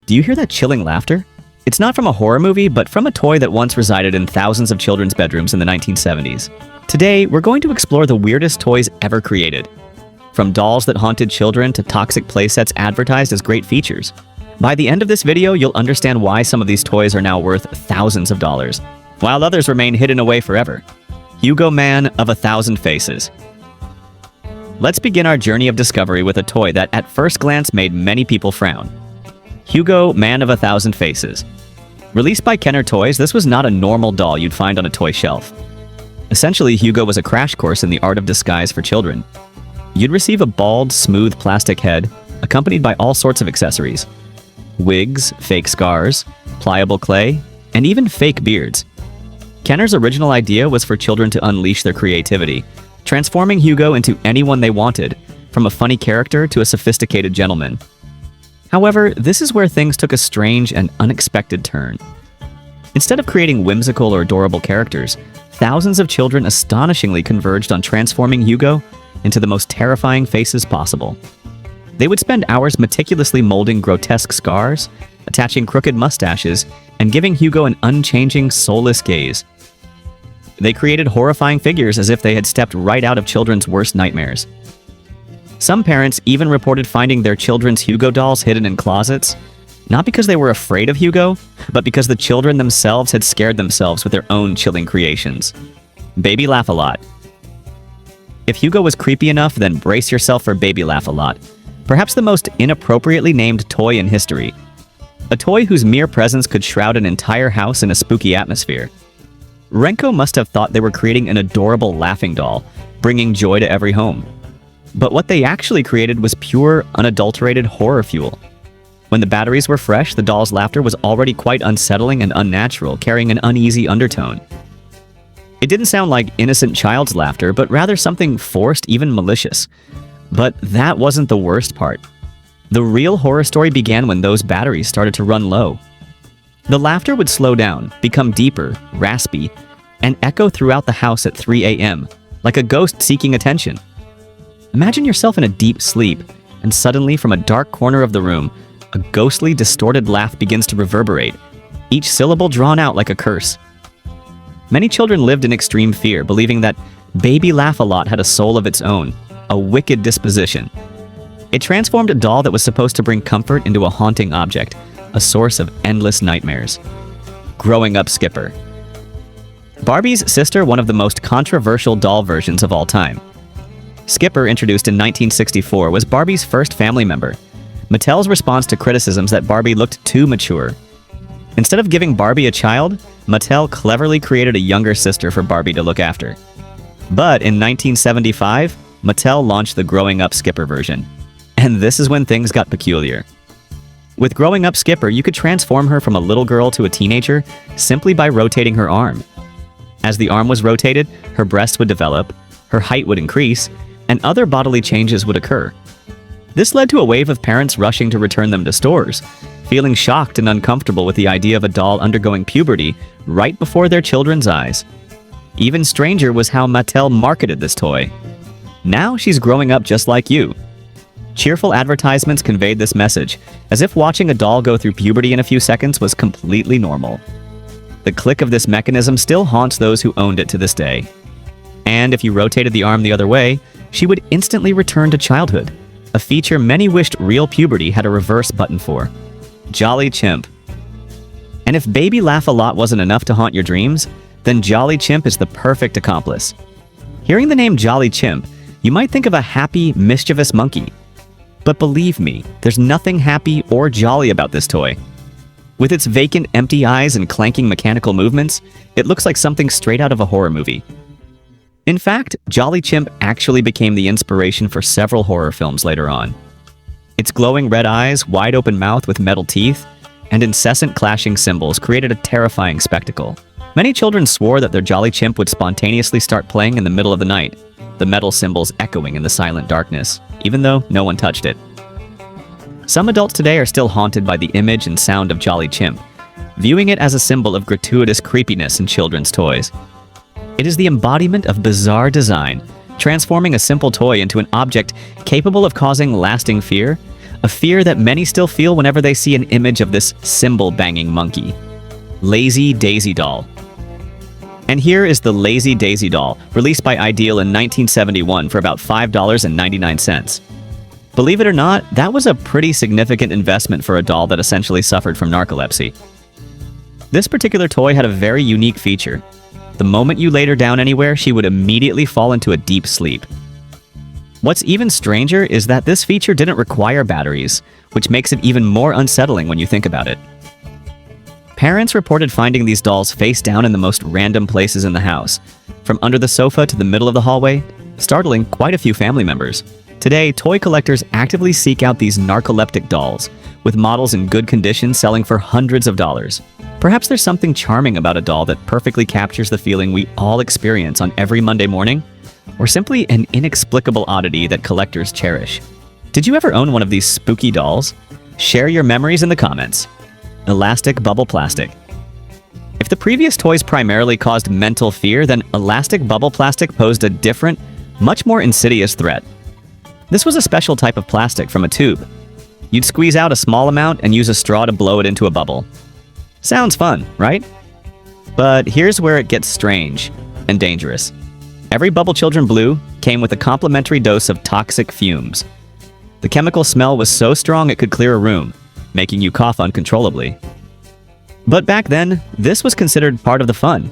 Do you hear that chilling laughter? It's not from a horror movie, but from a toy that once resided in thousands of children's bedrooms in the 1970s. Today, we're going to explore the weirdest toys ever created. From dolls that haunted children to toxic playsets advertised as great features. By the end of this video, you'll understand why some of these toys are now worth thousands of dollars, while others remain hidden away forever. Hugo Man of 1,000 Faces. Let's begin our journey of discovery with a toy that at first glance made many people frown. Hugo Man of 1,000 Faces. Released by Kenner Toys, this was not a normal doll you'd find on a toy shelf. Essentially, Hugo was a crash course in the art of disguise for children. You'd receive a bald, smooth plastic head, accompanied by all sorts of accessories. Wigs, fake scars, pliable clay, and even fake beards. Kenner's original idea was for children to unleash their creativity, transforming Hugo into anyone they wanted, from a funny character to a sophisticated gentleman. However, this is where things took a strange and unexpected turn. Instead of creating whimsical or adorable characters, thousands of children astonishingly converged on transforming Hugo into the most terrifying faces possible. They would spend hours meticulously molding grotesque scars, attaching crooked mustaches, and giving Hugo an unchanging, soulless gaze. They created horrifying figures as if they had stepped right out of children's worst nightmares. Some parents even reported finding their children's Hugo dolls hidden in closets, not because they were afraid of Hugo, but because the children themselves had scared themselves with their own chilling creations. Baby Laugh-A-Lot. If Hugo was creepy enough, then brace yourself for Baby Laugh-A-Lot, perhaps the most inappropriately named toy in history. A toy whose mere presence could shroud an entire house in a spooky atmosphere. Renko must have thought they were creating an adorable laughing doll, bringing joy to every home. But what they actually created was pure, unadulterated horror fuel. When the batteries were fresh, the doll's laughter was already quite unsettling and unnatural, carrying an uneasy undertone. It didn't sound like innocent child's laughter, but rather something forced, even malicious. But that wasn't the worst part. The real horror story began when those batteries started to run low. The laughter would slow down, become deeper, raspy, and echo throughout the house at 3 a.m., like a ghost seeking attention. Imagine yourself in a deep sleep, and suddenly from a dark corner of the room, a ghostly, distorted laugh begins to reverberate, each syllable drawn out like a curse. Many children lived in extreme fear, believing that Baby Laugh-A-Lot had a soul of its own, a wicked disposition. It transformed a doll that was supposed to bring comfort into a haunting object, a source of endless nightmares. Growing Up Skipper. Barbie's sister, one of the most controversial doll versions of all time. Skipper, introduced in 1964, was Barbie's first family member. Mattel's response to criticisms that Barbie looked too mature. Instead of giving Barbie a child, Mattel cleverly created a younger sister for Barbie to look after. But in 1975, Mattel launched the Growing Up Skipper version. And this is when things got peculiar. With Growing Up Skipper, you could transform her from a little girl to a teenager simply by rotating her arm. As the arm was rotated, her breasts would develop, her height would increase, and other bodily changes would occur. This led to a wave of parents rushing to return them to stores, feeling shocked and uncomfortable with the idea of a doll undergoing puberty right before their children's eyes. Even stranger was how Mattel marketed this toy. Now she's growing up just like you. Cheerful advertisements conveyed this message, as if watching a doll go through puberty in a few seconds was completely normal. The click of this mechanism still haunts those who owned it to this day. And if you rotated the arm the other way, she would instantly return to childhood, a feature many wished real puberty had a reverse button for. Jolly Chimp. And if Baby Laugh-A-Lot wasn't enough to haunt your dreams, then Jolly Chimp is the perfect accomplice. Hearing the name Jolly Chimp, you might think of a happy, mischievous monkey. But believe me, there's nothing happy or jolly about this toy. With its vacant, empty eyes and clanking mechanical movements, it looks like something straight out of a horror movie. In fact, Jolly Chimp actually became the inspiration for several horror films later on. Its glowing red eyes, wide-open mouth with metal teeth, and incessant clashing cymbals created a terrifying spectacle. Many children swore that their Jolly Chimp would spontaneously start playing in the middle of the night, the metal cymbals echoing in the silent darkness, even though no one touched it. Some adults today are still haunted by the image and sound of Jolly Chimp, viewing it as a symbol of gratuitous creepiness in children's toys. It is the embodiment of bizarre design, transforming a simple toy into an object capable of causing lasting fear, a fear that many still feel whenever they see an image of this cymbal-banging monkey. Lazy Daisy Doll. And here is the Lazy Daisy Doll, released by Ideal in 1971 for about $5.99. Believe it or not, that was a pretty significant investment for a doll that essentially suffered from narcolepsy. This particular toy had a very unique feature. The moment you laid her down anywhere, she would immediately fall into a deep sleep. What's even stranger is that this feature didn't require batteries, which makes it even more unsettling when you think about it. Parents reported finding these dolls face down in the most random places in the house, from under the sofa to the middle of the hallway, startling quite a few family members. Today, toy collectors actively seek out these narcoleptic dolls, with models in good condition selling for hundreds of dollars. Perhaps there's something charming about a doll that perfectly captures the feeling we all experience on every Monday morning, or simply an inexplicable oddity that collectors cherish. Did you ever own one of these spooky dolls? Share your memories in the comments. Elastic Bubble Plastic. If the previous toys primarily caused mental fear, then Elastic Bubble Plastic posed a different, much more insidious threat. This was a special type of plastic from a tube. You'd squeeze out a small amount and use a straw to blow it into a bubble. Sounds fun, right? But here's where it gets strange and dangerous. Every bubble children blew came with a complimentary dose of toxic fumes. The chemical smell was so strong it could clear a room, making you cough uncontrollably. But back then, this was considered part of the fun.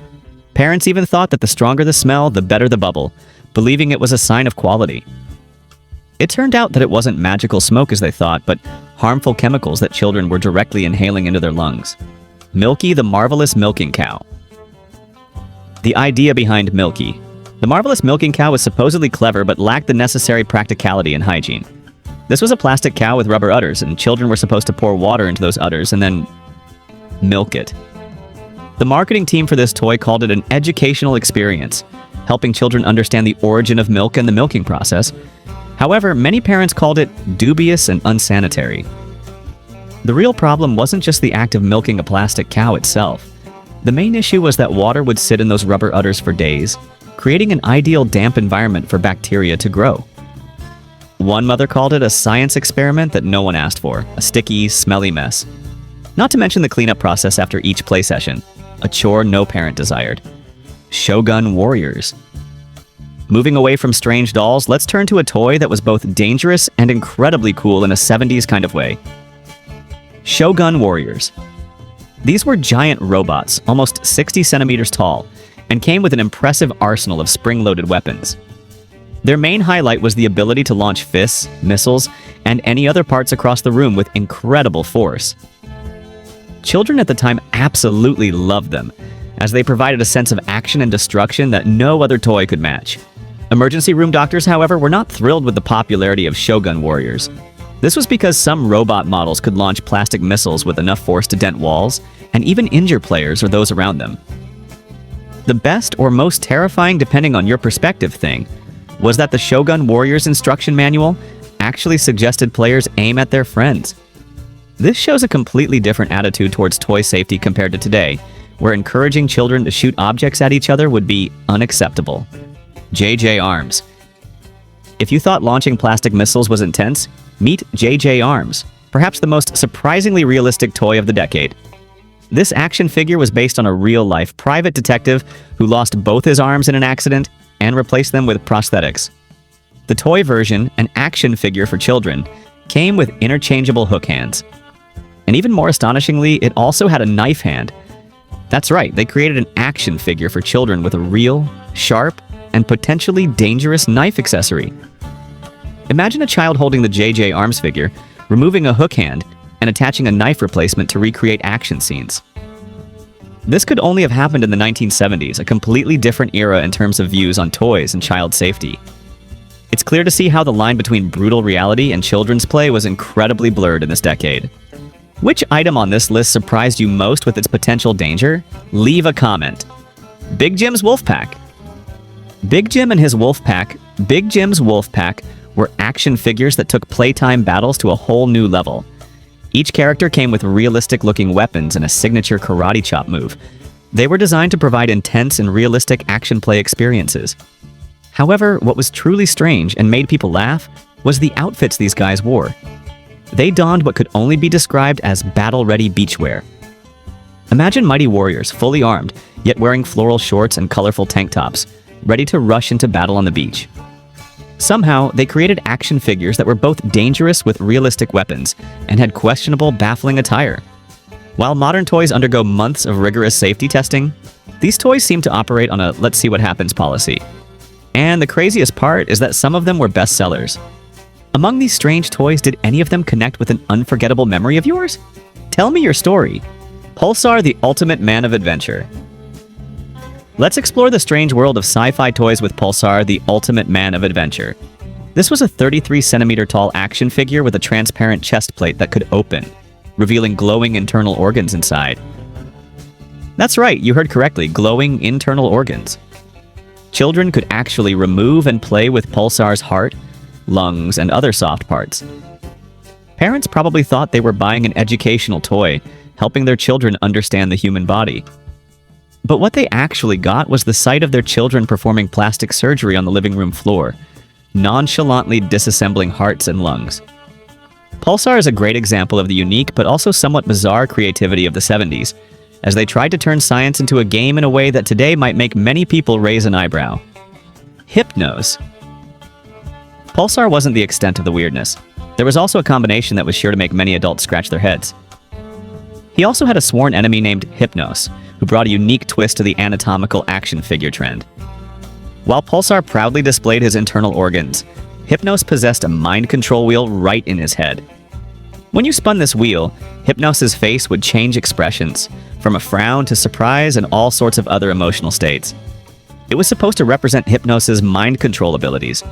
Parents even thought that the stronger the smell, the better the bubble, believing it was a sign of quality. It turned out that it wasn't magical smoke as they thought, but harmful chemicals that children were directly inhaling into their lungs. Milky the Marvelous Milking Cow. The idea behind Milky. The Marvelous Milking Cow was supposedly clever but lacked the necessary practicality and hygiene. This was a plastic cow with rubber udders, and children were supposed to pour water into those udders and then milk it. The marketing team for this toy called it an educational experience, helping children understand the origin of milk and the milking process. However, many parents called it dubious and unsanitary. The real problem wasn't just the act of milking a plastic cow itself. The main issue was that water would sit in those rubber udders for days, creating an ideal damp environment for bacteria to grow. One mother called it a science experiment that no one asked for, a sticky, smelly mess. Not to mention the cleanup process after each play session, a chore no parent desired. Shogun Warriors. Moving away from strange dolls, let's turn to a toy that was both dangerous and incredibly cool in a 70s kind of way. Shogun Warriors. These were giant robots, almost 60 centimeters tall, and came with an impressive arsenal of spring-loaded weapons. Their main highlight was the ability to launch fists, missiles, and any other parts across the room with incredible force. Children at the time absolutely loved them, as they provided a sense of action and destruction that no other toy could match. Emergency room doctors, however, were not thrilled with the popularity of Shogun Warriors. This was because some robot models could launch plastic missiles with enough force to dent walls and even injure players or those around them. The best or most terrifying, depending on your perspective, thing was that the Shogun Warriors instruction manual actually suggested players aim at their friends. This shows a completely different attitude towards toy safety compared to today, where encouraging children to shoot objects at each other would be unacceptable. JJ Arms. If you thought launching plastic missiles was intense, meet JJ Arms, perhaps the most surprisingly realistic toy of the decade. This action figure was based on a real-life private detective who lost both his arms in an accident and replaced them with prosthetics. The toy version, an action figure for children, came with interchangeable hook hands. And even more astonishingly, it also had a knife hand. That's right, they created an action figure for children with a real, sharp, and potentially dangerous knife accessory. Imagine a child holding the JJ Arms figure, removing a hook hand, and attaching a knife replacement to recreate action scenes. This could only have happened in the 1970s, a completely different era in terms of views on toys and child safety. It's clear to see how the line between brutal reality and children's play was incredibly blurred in this decade. Which item on this list surprised you most with its potential danger? Leave a comment. Big Jim's Wolf Pack. Big Jim's Wolf Pack were action figures that took playtime battles to a whole new level. Each character came with realistic-looking weapons and a signature karate chop move. They were designed to provide intense and realistic action play experiences. However, what was truly strange and made people laugh was the outfits these guys wore. They donned what could only be described as battle-ready beachwear. Imagine mighty warriors, fully armed, yet wearing floral shorts and colorful tank tops, ready to rush into battle on the beach. Somehow, they created action figures that were both dangerous with realistic weapons and had questionable, baffling attire. While modern toys undergo months of rigorous safety testing, these toys seem to operate on a let's see what happens policy. And the craziest part is that some of them were bestsellers. Among these strange toys, did any of them connect with an unforgettable memory of yours? Tell me your story. Pulsar, the ultimate man of adventure. Let's explore the strange world of sci-fi toys with Pulsar, the ultimate man of adventure. This was a 33-centimeter tall action figure with a transparent chest plate that could open, revealing glowing internal organs inside. That's right, you heard correctly, glowing internal organs. Children could actually remove and play with Pulsar's heart, lungs, and other soft parts. Parents probably thought they were buying an educational toy, helping their children understand the human body. But what they actually got was the sight of their children performing plastic surgery on the living room floor, nonchalantly disassembling hearts and lungs. Pulsar is a great example of the unique but also somewhat bizarre creativity of the 70s, as they tried to turn science into a game in a way that today might make many people raise an eyebrow. Hypnos. Pulsar wasn't the extent of the weirdness. There was also a combination that was sure to make many adults scratch their heads. He also had a sworn enemy named Hypnos, who brought a unique twist to the anatomical action figure trend. While Pulsar proudly displayed his internal organs, Hypnos possessed a mind control wheel right in his head. When you spun this wheel, Hypnos' face would change expressions, from a frown to surprise and all sorts of other emotional states. It was supposed to represent Hypnos' mind control abilities,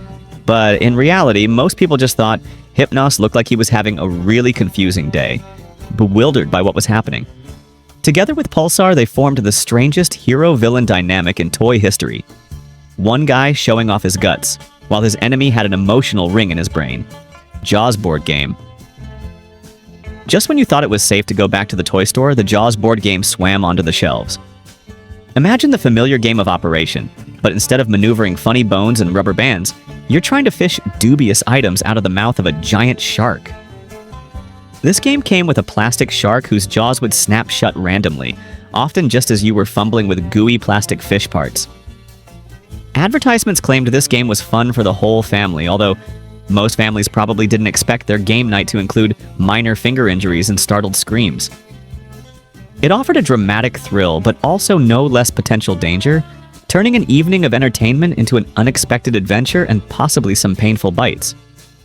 but in reality, most people just thought Hypnos looked like he was having a really confusing day, bewildered by what was happening. Together with Pulsar, they formed the strangest hero-villain dynamic in toy history. One guy showing off his guts, while his enemy had an emotional ring in his brain. Jaws board game. Just when you thought it was safe to go back to the toy store, the Jaws board game swam onto the shelves. Imagine the familiar game of Operation, but instead of maneuvering funny bones and rubber bands, you're trying to fish dubious items out of the mouth of a giant shark. This game came with a plastic shark whose jaws would snap shut randomly, often just as you were fumbling with gooey plastic fish parts. Advertisements claimed this game was fun for the whole family, although most families probably didn't expect their game night to include minor finger injuries and startled screams. It offered a dramatic thrill, but also no less potential danger, turning an evening of entertainment into an unexpected adventure and possibly some painful bites.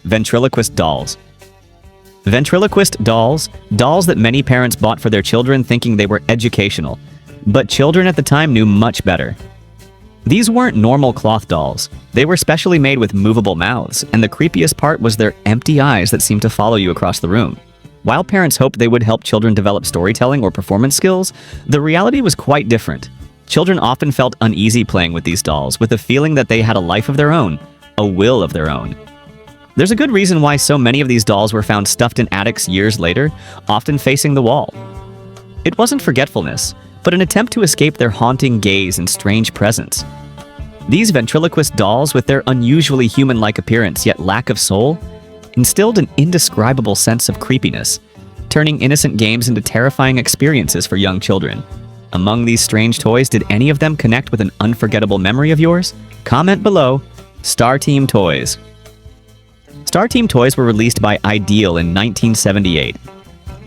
Ventriloquist dolls. Ventriloquist dolls, dolls that many parents bought for their children thinking they were educational, but children at the time knew much better. These weren't normal cloth dolls. They were specially made with movable mouths, and the creepiest part was their empty eyes that seemed to follow you across the room. While parents hoped they would help children develop storytelling or performance skills, the reality was quite different. Children often felt uneasy playing with these dolls, with the feeling that they had a life of their own, a will of their own. There's a good reason why so many of these dolls were found stuffed in attics years later, often facing the wall. It wasn't forgetfulness, but an attempt to escape their haunting gaze and strange presence. These ventriloquist dolls, with their unusually human-like appearance yet lack of soul, instilled an indescribable sense of creepiness, turning innocent games into terrifying experiences for young children. Among these strange toys, did any of them connect with an unforgettable memory of yours? Comment below. Star Team Toys. Star Team toys were released by Ideal in 1978.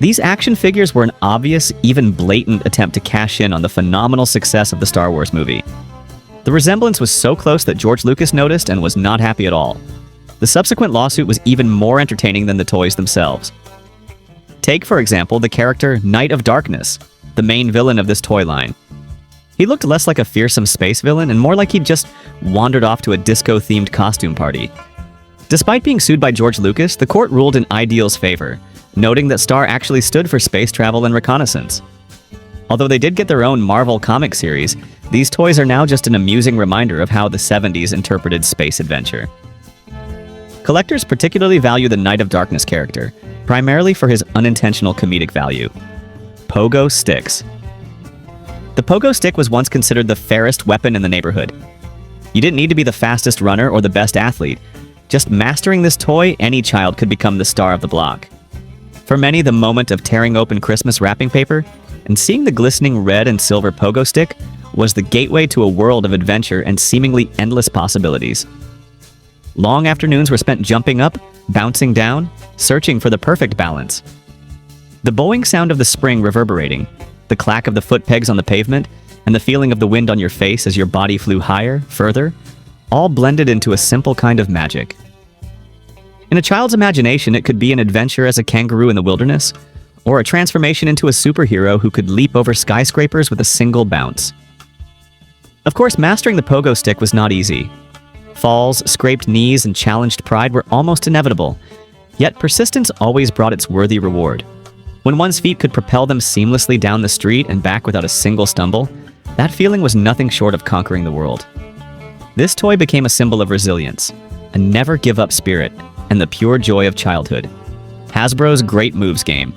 These action figures were an obvious, even blatant attempt to cash in on the phenomenal success of the Star Wars movie. The resemblance was so close that George Lucas noticed and was not happy at all. The subsequent lawsuit was even more entertaining than the toys themselves. Take, for example, the character Knight of Darkness, the main villain of this toy line. He looked less like a fearsome space villain and more like he'd just wandered off to a disco-themed costume party. Despite being sued by George Lucas, the court ruled in Ideal's favor, noting that Star actually stood for space travel and reconnaissance. Although they did get their own Marvel comic series, these toys are now just an amusing reminder of how the 70s interpreted space adventure. Collectors particularly value the Knight of Darkness character, primarily for his unintentional comedic value. Pogo sticks. The pogo stick was once considered the fairest weapon in the neighborhood. You didn't need to be the fastest runner or the best athlete. Just mastering this toy, any child could become the star of the block. For many, the moment of tearing open Christmas wrapping paper and seeing the glistening red and silver pogo stick was the gateway to a world of adventure and seemingly endless possibilities. Long afternoons were spent jumping up, bouncing down, searching for the perfect balance. The bowing sound of the spring reverberating, the clack of the foot pegs on the pavement, and the feeling of the wind on your face as your body flew higher, further, all blended into a simple kind of magic. In a child's imagination, it could be an adventure as a kangaroo in the wilderness, or a transformation into a superhero who could leap over skyscrapers with a single bounce. Of course, mastering the pogo stick was not easy. Falls, scraped knees, and challenged pride were almost inevitable, yet persistence always brought its worthy reward. When one's feet could propel them seamlessly down the street and back without a single stumble, that feeling was nothing short of conquering the world. This toy became a symbol of resilience, a never-give-up spirit, and the pure joy of childhood. Hasbro's Great Moves game.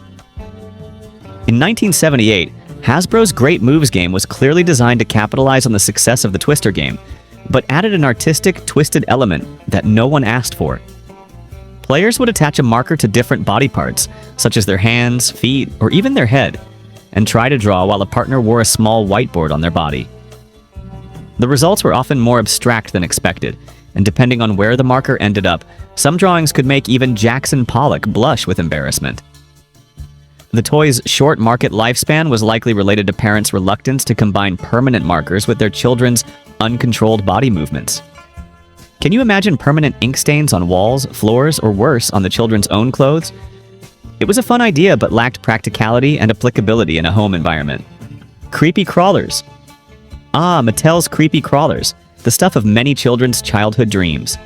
In 1978, Hasbro's Great Moves game was clearly designed to capitalize on the success of the Twister game, but added an artistic, twisted element that no one asked for. Players would attach a marker to different body parts, such as their hands, feet, or even their head, and try to draw while a partner wore a small whiteboard on their body. The results were often more abstract than expected, and depending on where the marker ended up, some drawings could make even Jackson Pollock blush with embarrassment. The toy's short market lifespan was likely related to parents' reluctance to combine permanent markers with their children's uncontrolled body movements. Can you imagine permanent ink stains on walls, floors, or worse, on the children's own clothes? It was a fun idea, but lacked practicality and applicability in a home environment. Creepy crawlers. Ah, Mattel's creepy crawlers, the stuff of many children's childhood dreams.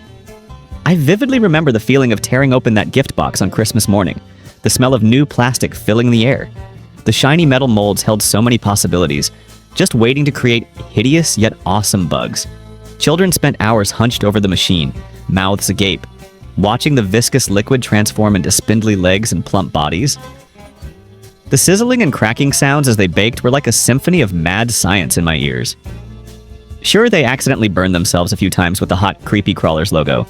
I vividly remember the feeling of tearing open that gift box on Christmas morning, the smell of new plastic filling the air. The shiny metal molds held so many possibilities, just waiting to create hideous yet awesome bugs. Children spent hours hunched over the machine, mouths agape, watching the viscous liquid transform into spindly legs and plump bodies. The sizzling and cracking sounds as they baked were like a symphony of mad science in my ears. Sure, they accidentally burned themselves a few times with the hot Creepy Crawlers logo,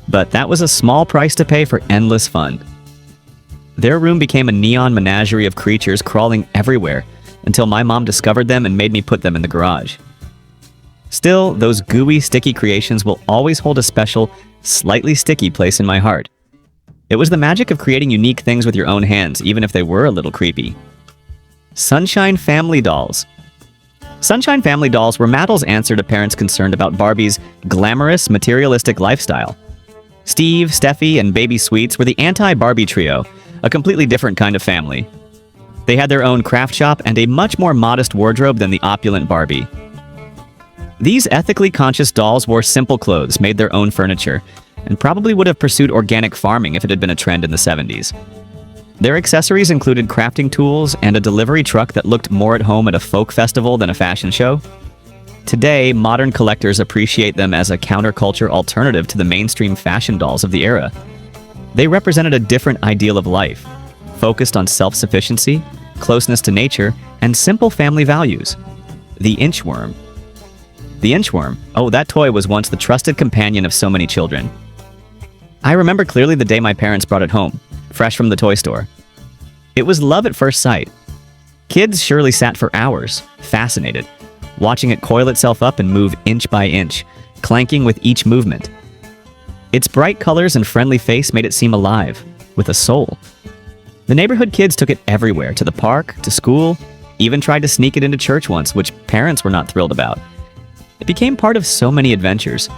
but that was a small price to pay for endless fun. Their room became a neon menagerie of creatures crawling everywhere until my mom discovered them and made me put them in the garage. Still, those gooey, sticky creations will always hold a special, slightly sticky place in my heart. It was the magic of creating unique things with your own hands, even if they were a little creepy. Sunshine Family Dolls. Sunshine Family Dolls were Mattel's answer to parents concerned about Barbie's glamorous, materialistic lifestyle. Steve, Steffi, and Baby Sweets were the anti-Barbie trio, a completely different kind of family. They had their own craft shop and a much more modest wardrobe than the opulent Barbie. These ethically conscious dolls wore simple clothes, made their own furniture, and probably would have pursued organic farming if it had been a trend in the 70s. Their accessories included crafting tools and a delivery truck that looked more at home at a folk festival than a fashion show. Today, modern collectors appreciate them as a counterculture alternative to the mainstream fashion dolls of the era. They represented a different ideal of life, focused on self-sufficiency, closeness to nature, and simple family values. The inchworm. The inchworm, oh, that toy was once the trusted companion of so many children. I remember clearly the day my parents brought it home, fresh from the toy store. It was love at first sight. Kids surely sat for hours, fascinated, watching it coil itself up and move inch by inch, clanking with each movement. Its bright colors and friendly face made it seem alive, with a soul. The neighborhood kids took it everywhere, to the park, to school, even tried to sneak it into church once, which parents were not thrilled about. It became part of so many adventures.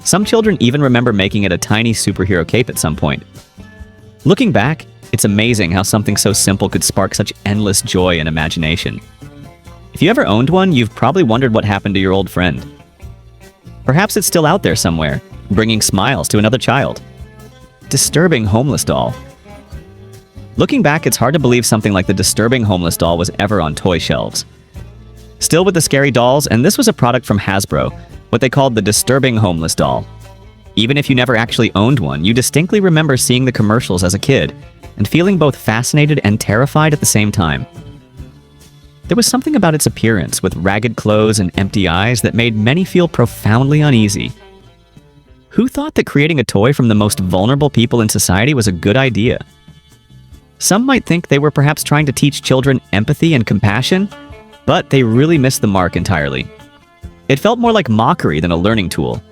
Some children even remember making it a tiny superhero cape at some point. Looking back, it's amazing how something so simple could spark such endless joy and imagination. If you ever owned one, you've probably wondered what happened to your old friend. Perhaps it's still out there somewhere, bringing smiles to another child. Disturbing homeless doll. Looking back, it's hard to believe something like the disturbing homeless doll was ever on toy shelves. Still with the scary dolls, and this was a product from Hasbro, what they called the disturbing homeless doll. Even if you never actually owned one, you distinctly remember seeing the commercials as a kid and feeling both fascinated and terrified at the same time. There was something about its appearance, with ragged clothes and empty eyes, that made many feel profoundly uneasy. Who thought that creating a toy from the most vulnerable people in society was a good idea? Some might think they were perhaps trying to teach children empathy and compassion, but they really missed the mark entirely. It felt more like mockery than a learning tool.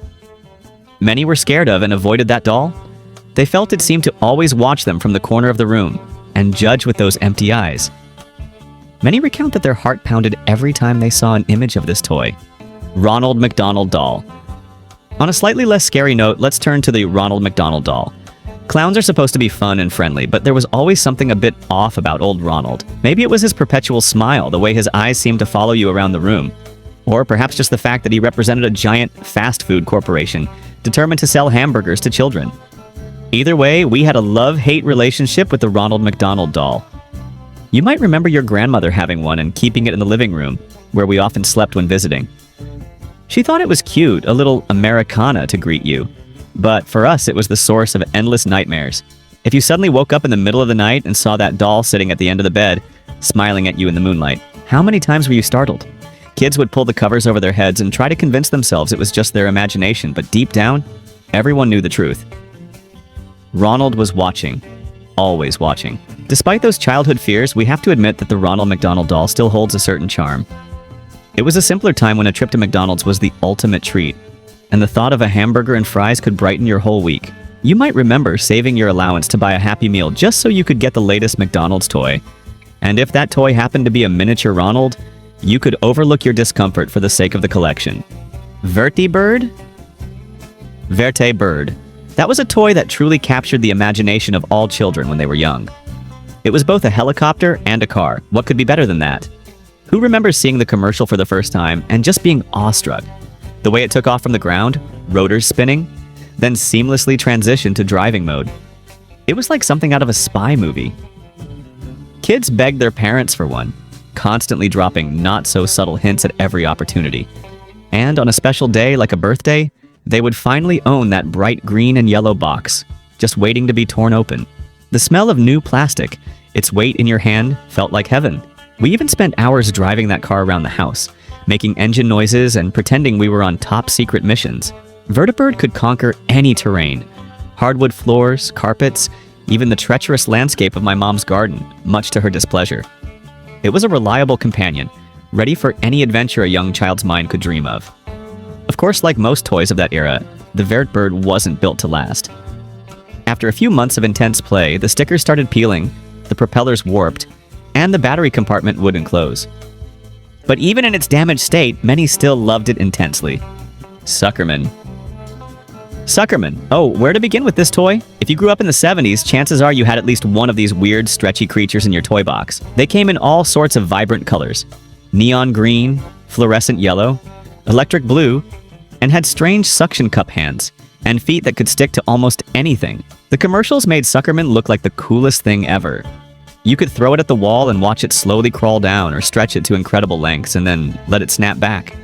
Many were scared of and avoided that doll. They felt it seemed to always watch them from the corner of the room and judge with those empty eyes. Many recount that their heart pounded every time they saw an image of this toy. Ronald McDonald Doll. On a slightly less scary note, let's turn to the Ronald McDonald Doll. Clowns are supposed to be fun and friendly, but there was always something a bit off about old Ronald. Maybe it was his perpetual smile, the way his eyes seemed to follow you around the room. Or perhaps just the fact that he represented a giant fast food corporation determined to sell hamburgers to children. Either way, we had a love-hate relationship with the Ronald McDonald Doll. You might remember your grandmother having one and keeping it in the living room, where we often slept when visiting. She thought it was cute, a little Americana to greet you. But for us, it was the source of endless nightmares. If you suddenly woke up in the middle of the night and saw that doll sitting at the end of the bed, smiling at you in the moonlight, how many times were you startled? Kids would pull the covers over their heads and try to convince themselves it was just their imagination, but deep down, everyone knew the truth. Ronald was watching. Always watching. Despite those childhood fears, we have to admit that the Ronald McDonald Doll still holds a certain charm. It was a simpler time when a trip to McDonald's was the ultimate treat, and the thought of a hamburger and fries could brighten your whole week. You might remember saving your allowance to buy a Happy Meal just so you could get the latest McDonald's toy. And if that toy happened to be a miniature Ronald, you could overlook your discomfort for the sake of the collection. Vertibird? Verte Bird. That was a toy that truly captured the imagination of all children when they were young. It was both a helicopter and a car. What could be better than that? Who remembers seeing the commercial for the first time and just being awestruck? The way it took off from the ground, rotors spinning, then seamlessly transitioned to driving mode. It was like something out of a spy movie. Kids begged their parents for one, constantly dropping not-so-subtle hints at every opportunity. And on a special day like a birthday, they would finally own that bright green and yellow box, just waiting to be torn open. The smell of new plastic, its weight in your hand, felt like heaven. We even spent hours driving that car around the house, making engine noises and pretending we were on top-secret missions. Vertibird could conquer any terrain. Hardwood floors, carpets, even the treacherous landscape of my mom's garden, much to her displeasure. It was a reliable companion, ready for any adventure a young child's mind could dream of. Of course, like most toys of that era, the Vertibird wasn't built to last. After a few months of intense play, the stickers started peeling, the propellers warped, and the battery compartment wouldn't close. But even in its damaged state, many still loved it intensely. Suckerman. Suckerman. Oh, where to begin with this toy? If you grew up in the 70s, chances are you had at least one of these weird, stretchy creatures in your toy box. They came in all sorts of vibrant colors. Neon green, fluorescent yellow, electric blue, and had strange suction cup hands and feet that could stick to almost anything. The commercials made Suckerman look like the coolest thing ever. You could throw it at the wall and watch it slowly crawl down or stretch it to incredible lengths and then let it snap back.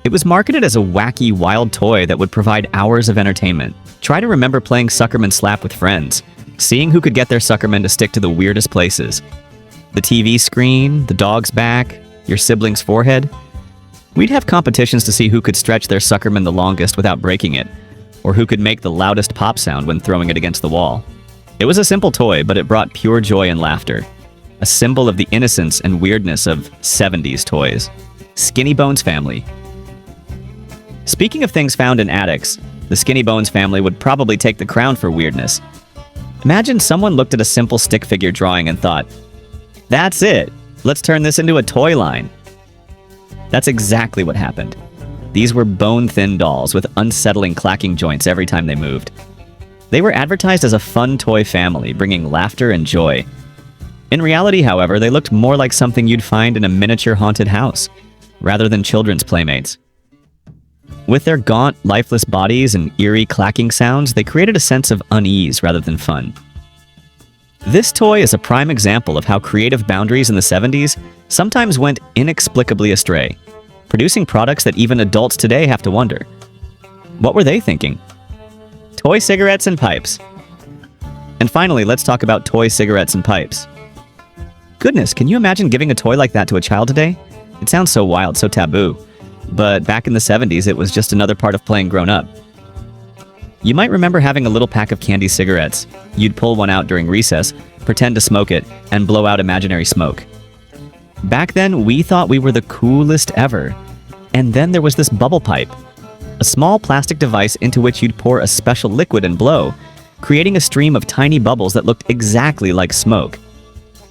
It was marketed as a wacky, wild toy that would provide hours of entertainment. Try to remember playing Suckerman Slap with friends, seeing who could get their Suckerman to stick to the weirdest places. The TV screen, the dog's back, your sibling's forehead. We'd have competitions to see who could stretch their Suckerman the longest without breaking it, or who could make the loudest pop sound when throwing it against the wall. It was a simple toy, but it brought pure joy and laughter. A symbol of the innocence and weirdness of 70s toys. Skinny Bones family. Speaking of things found in attics, the Skinny Bones family would probably take the crown for weirdness. Imagine someone looked at a simple stick figure drawing and thought, "That's it, let's turn this into a toy line." That's exactly what happened. These were bone-thin dolls with unsettling clacking joints every time they moved. They were advertised as a fun toy family, bringing laughter and joy. In reality, however, they looked more like something you'd find in a miniature haunted house, rather than children's playmates. With their gaunt, lifeless bodies and eerie clacking sounds, they created a sense of unease rather than fun. This toy is a prime example of how creative boundaries in the 70s sometimes went inexplicably astray, producing products that even adults today have to wonder. What were they thinking? Toy cigarettes and pipes. And finally, let's talk about toy cigarettes and pipes. Goodness, can you imagine giving a toy like that to a child today? It sounds so wild, so taboo. But back in the 70s, it was just another part of playing grown up. You might remember having a little pack of candy cigarettes. You'd pull one out during recess, pretend to smoke it, and blow out imaginary smoke. Back then, we thought we were the coolest ever. And then there was this bubble pipe, a small plastic device into which you'd pour a special liquid and blow, creating a stream of tiny bubbles that looked exactly like smoke.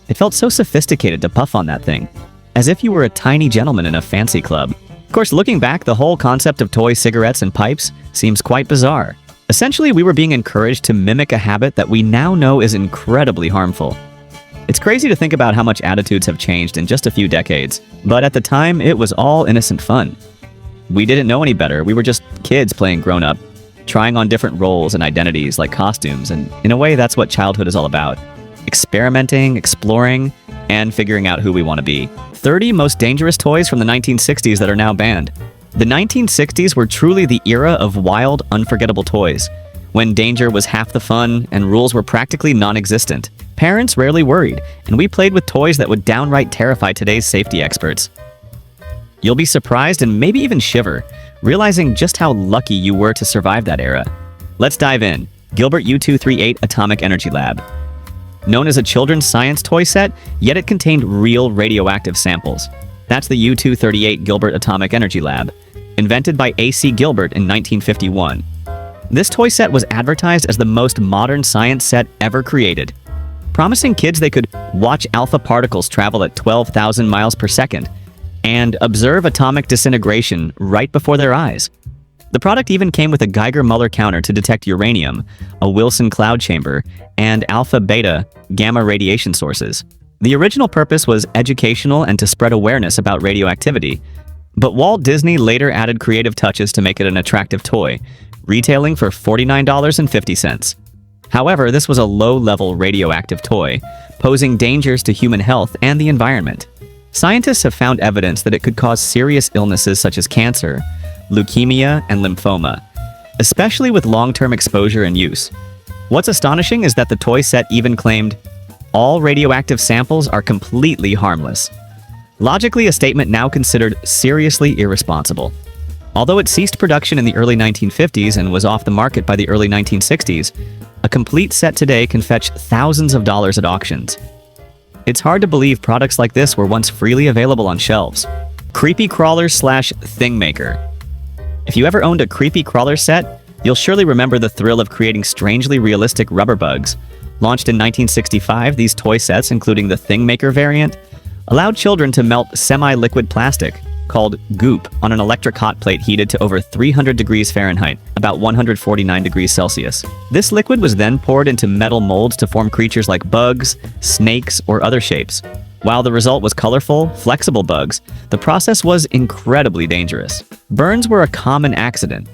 It felt so sophisticated to puff on that thing, as if you were a tiny gentleman in a fancy club. Of course, looking back, the whole concept of toy cigarettes and pipes seems quite bizarre. Essentially, we were being encouraged to mimic a habit that we now know is incredibly harmful. It's crazy to think about how much attitudes have changed in just a few decades, but at the time, it was all innocent fun. We didn't know any better. We were just kids playing grown-up, trying on different roles and identities like costumes, and in a way, that's what childhood is all about. Experimenting, exploring, and figuring out who we want to be. 30 most dangerous toys from the 1960s that are now banned. The 1960s were truly the era of wild, unforgettable toys, when danger was half the fun and rules were practically non-existent. Parents rarely worried, and we played with toys that would downright terrify today's safety experts. You'll be surprised and maybe even shiver, realizing just how lucky you were to survive that era. Let's dive in. Gilbert U-238 Atomic Energy Lab. Known as a children's science toy set, yet it contained real radioactive samples. That's the U-238 Gilbert Atomic Energy Lab, invented by A.C. Gilbert in 1951. This toy set was advertised as the most modern science set ever created, promising kids they could watch alpha particles travel at 12,000 miles per second and observe atomic disintegration right before their eyes. The product even came with a Geiger-Muller counter to detect uranium, a Wilson cloud chamber, and alpha-beta gamma radiation sources. The original purpose was educational and to spread awareness about radioactivity, but Walt Disney later added creative touches to make it an attractive toy, retailing for $49.50. However, this was a low-level radioactive toy, posing dangers to human health and the environment. Scientists have found evidence that it could cause serious illnesses such as cancer, leukemia, and lymphoma, especially with long-term exposure and use. What's astonishing is that the toy set even claimed, "All radioactive samples are completely harmless." Logically, a statement now considered seriously irresponsible. Although it ceased production in the early 1950s and was off the market by the early 1960s, a complete set today can fetch thousands of dollars at auctions. It's hard to believe products like this were once freely available on shelves. Creepy Crawler / Thing Maker. If you ever owned a Creepy Crawler set, you'll surely remember the thrill of creating strangely realistic rubber bugs. Launched in 1965, these toy sets, including the Thing Maker variant, allowed children to melt semi-liquid plastic, called goop, on an electric hot plate heated to over 300 degrees Fahrenheit, about 149 degrees Celsius. This liquid was then poured into metal molds to form creatures like bugs, snakes, or other shapes. While the result was colorful, flexible bugs, the process was incredibly dangerous. Burns were a common accident.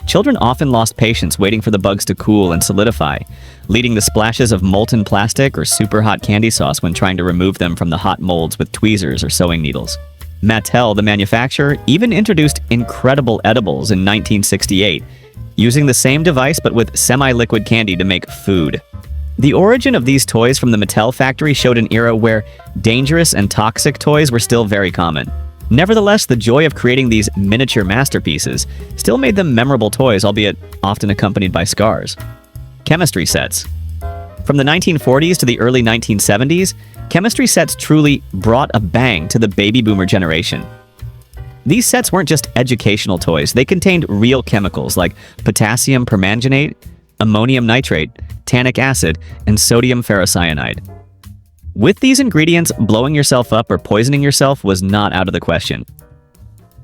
Children often lost patience waiting for the bugs to cool and solidify, leading to splashes of molten plastic or super hot candy sauce when trying to remove them from the hot molds with tweezers or sewing needles. Mattel, the manufacturer, even introduced incredible edibles in 1968, using the same device but with semi-liquid candy to make food. The origin of these toys from the Mattel factory showed an era where dangerous and toxic toys were still very common. Nevertheless, the joy of creating these miniature masterpieces still made them memorable toys, albeit often accompanied by scars. Chemistry sets. From the 1940s to the early 1970s, chemistry sets truly brought a bang to the baby boomer generation. These sets weren't just educational toys, they contained real chemicals like potassium permanganate, ammonium nitrate, tannic acid, and sodium ferrocyanide. With these ingredients, blowing yourself up or poisoning yourself was not out of the question.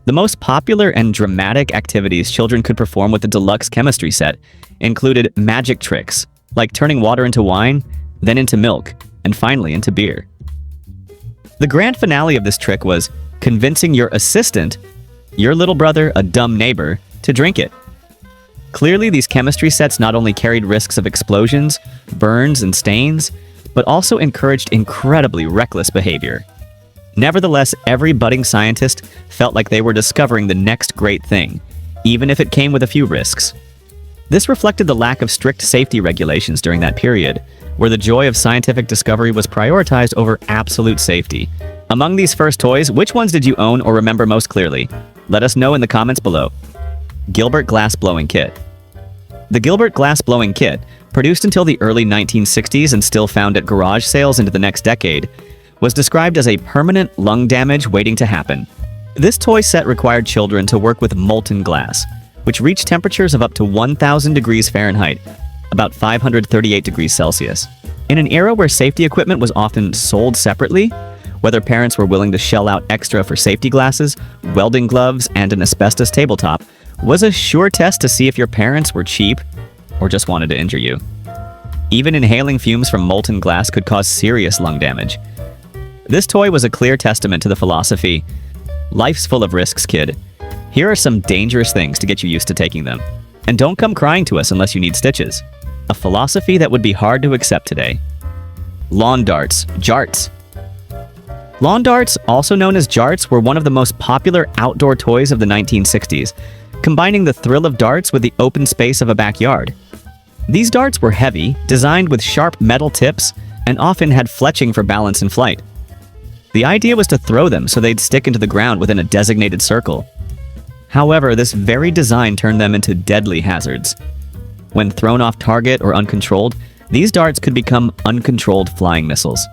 The most popular and dramatic activities children could perform with the deluxe chemistry set included magic tricks, like turning water into wine, then into milk, and finally into beer. The grand finale of this trick was convincing your assistant, your little brother, a dumb neighbor, to drink it. Clearly, these chemistry sets not only carried risks of explosions, burns, and stains, but also encouraged incredibly reckless behavior. Nevertheless, every budding scientist felt like they were discovering the next great thing, even if it came with a few risks. This reflected the lack of strict safety regulations during that period, where the joy of scientific discovery was prioritized over absolute safety. Among these first toys, which ones did you own or remember most clearly? Let us know in the comments below. Gilbert Glass Blowing Kit. The Gilbert glass blowing kit, produced until the early 1960s and still found at garage sales into the next decade, was described as a permanent lung damage waiting to happen. This toy set required children to work with molten glass, which reached temperatures of up to 1,000 degrees Fahrenheit, about 538 degrees Celsius. In an era where safety equipment was often sold separately, whether parents were willing to shell out extra for safety glasses, welding gloves, and an asbestos tabletop was a sure test to see if your parents were cheap or just wanted to injure you. Even inhaling fumes from molten glass could cause serious lung damage. This toy was a clear testament to the philosophy, "Life's full of risks, kid. Here are some dangerous things to get you used to taking them. And don't come crying to us unless you need stitches." A philosophy that would be hard to accept today. Lawn darts, jarts. Lawn darts, also known as jarts, were one of the most popular outdoor toys of the 1960s, combining the thrill of darts with the open space of a backyard. These darts were heavy, designed with sharp metal tips, and often had fletching for balance in flight. The idea was to throw them so they'd stick into the ground within a designated circle. However, this very design turned them into deadly hazards. When thrown off target or uncontrolled, these darts could become uncontrolled flying missiles,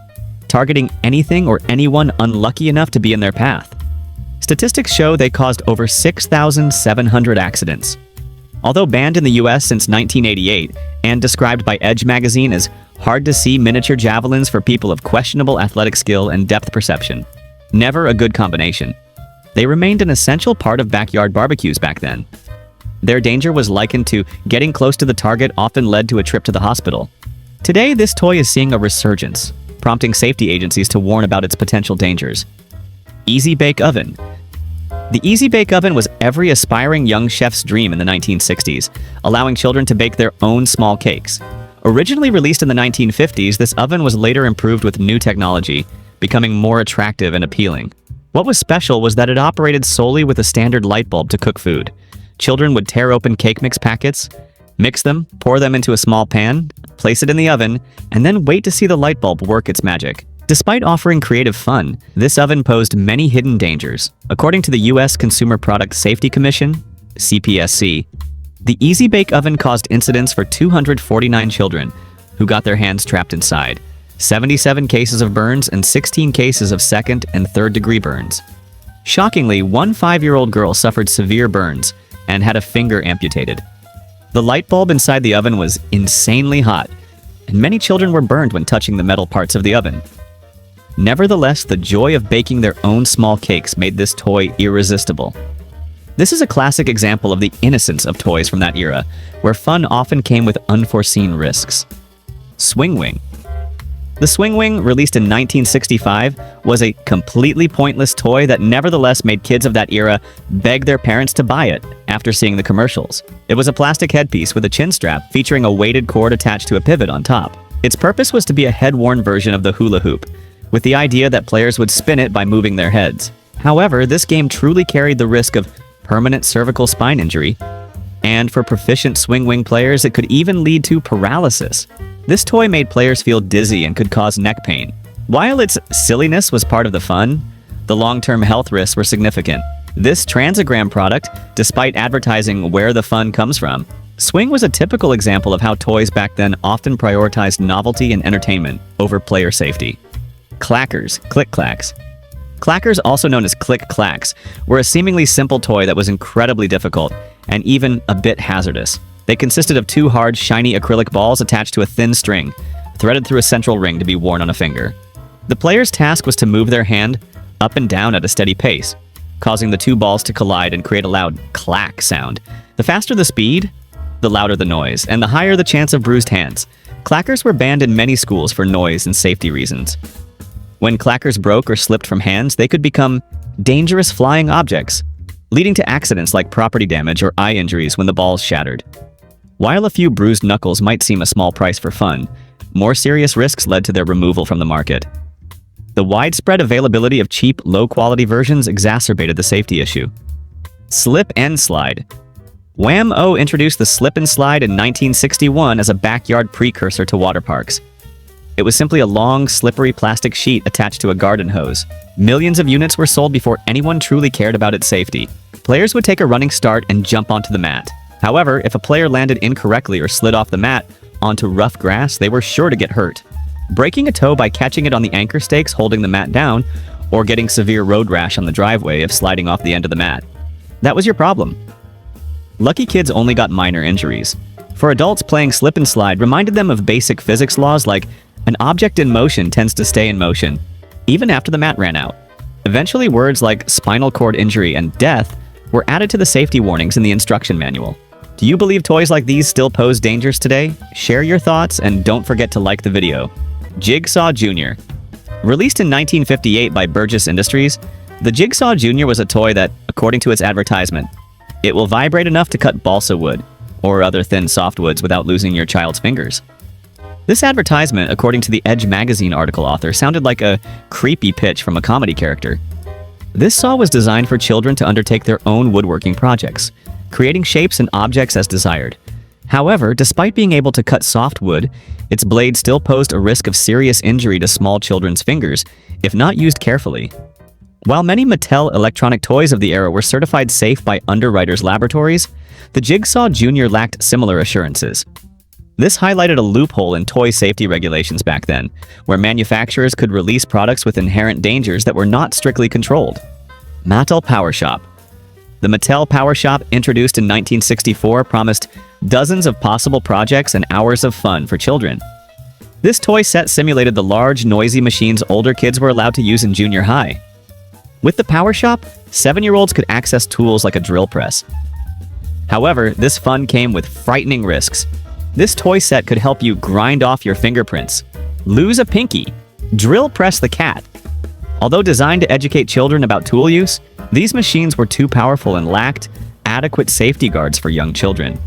targeting anything or anyone unlucky enough to be in their path. Statistics show they caused over 6,700 accidents. Although banned in the US since 1988 and described by Edge magazine as hard-to-see miniature javelins for people of questionable athletic skill and depth perception, never a good combination, they remained an essential part of backyard barbecues back then. Their danger was likened to getting close to the target often led to a trip to the hospital. Today, this toy is seeing a resurgence, prompting safety agencies to warn about its potential dangers. Easy Bake Oven. The Easy Bake Oven was every aspiring young chef's dream in the 1960s, allowing children to bake their own small cakes. Originally released in the 1950s, this oven was later improved with new technology, becoming more attractive and appealing. What was special was that it operated solely with a standard light bulb to cook food. Children would tear open cake mix packets, mix them, pour them into a small pan, place it in the oven, and then wait to see the light bulb work its magic. Despite offering creative fun, this oven posed many hidden dangers. According to the U.S. Consumer Product Safety Commission, CPSC, the Easy Bake Oven caused incidents for 249 children who got their hands trapped inside, 77 cases of burns, and 16 cases of second and third degree burns. Shockingly, one 5-year-old girl suffered severe burns and had a finger amputated. The light bulb inside the oven was insanely hot, and many children were burned when touching the metal parts of the oven. Nevertheless, the joy of baking their own small cakes made this toy irresistible. This is a classic example of the innocence of toys from that era, where fun often came with unforeseen risks. Swing Wing. The Swing Wing, released in 1965, was a completely pointless toy that nevertheless made kids of that era beg their parents to buy it after seeing the commercials. It was a plastic headpiece with a chin strap featuring a weighted cord attached to a pivot on top. Its purpose was to be a head-worn version of the hula hoop, with the idea that players would spin it by moving their heads. However, this game truly carried the risk of permanent cervical spine injury, and for proficient swing wing players, it could even lead to paralysis. This toy made players feel dizzy and could cause neck pain. While its silliness was part of the fun, the long-term health risks were significant. This transagram product, despite advertising where the fun comes from, Swing was a typical example of how toys back then often prioritized novelty and entertainment over player safety. Clackers, click-clacks. Clackers, also known as click-clacks, were a seemingly simple toy that was incredibly difficult and even a bit hazardous. They consisted of two hard, shiny acrylic balls attached to a thin string, threaded through a central ring to be worn on a finger. The player's task was to move their hand up and down at a steady pace, causing the two balls to collide and create a loud clack sound. The faster the speed, the louder the noise, and the higher the chance of bruised hands. Clackers were banned in many schools for noise and safety reasons. When clackers broke or slipped from hands, they could become dangerous flying objects, leading to accidents like property damage or eye injuries when the balls shattered. While a few bruised knuckles might seem a small price for fun, more serious risks led to their removal from the market. The widespread availability of cheap, low-quality versions exacerbated the safety issue. Slip and slide. Wham-O introduced the slip and slide in 1961 as a backyard precursor to water parks. It was simply a long, slippery plastic sheet attached to a garden hose. Millions of units were sold before anyone truly cared about its safety. Players would take a running start and jump onto the mat. However, if a player landed incorrectly or slid off the mat onto rough grass, they were sure to get hurt. Breaking a toe by catching it on the anchor stakes holding the mat down, or getting severe road rash on the driveway if sliding off the end of the mat. That was your problem. Lucky kids only got minor injuries. For adults, playing slip and slide reminded them of basic physics laws like an object in motion tends to stay in motion, even after the mat ran out. Eventually, words like spinal cord injury and death were added to the safety warnings in the instruction manual. Do you believe toys like these still pose dangers today? Share your thoughts and don't forget to like the video. Jigsaw Jr. Released in 1958 by Burgess Industries, the Jigsaw Jr. was a toy that, according to its advertisement, it will vibrate enough to cut balsa wood or other thin softwoods without losing your child's fingers. This advertisement, according to the Edge magazine article author, sounded like a creepy pitch from a comedy character. This saw was designed for children to undertake their own woodworking projects, creating shapes and objects as desired. However, despite being able to cut softwood, its blade still posed a risk of serious injury to small children's fingers, if not used carefully. While many Mattel electronic toys of the era were certified safe by Underwriters Laboratories, the Jigsaw Jr. lacked similar assurances. This highlighted a loophole in toy safety regulations back then, where manufacturers could release products with inherent dangers that were not strictly controlled. Mattel Power Shop. The Mattel Power Shop, introduced in 1964, promised dozens of possible projects and hours of fun for children. This toy set simulated the large, noisy machines older kids were allowed to use in junior high. With the Power Shop, 7-year-olds could access tools like a drill press. However, this fun came with frightening risks. This toy set could help you grind off your fingerprints, lose a pinky, drill press the cat. Although designed to educate children about tool use, these machines were too powerful and lacked adequate safety guards for young children.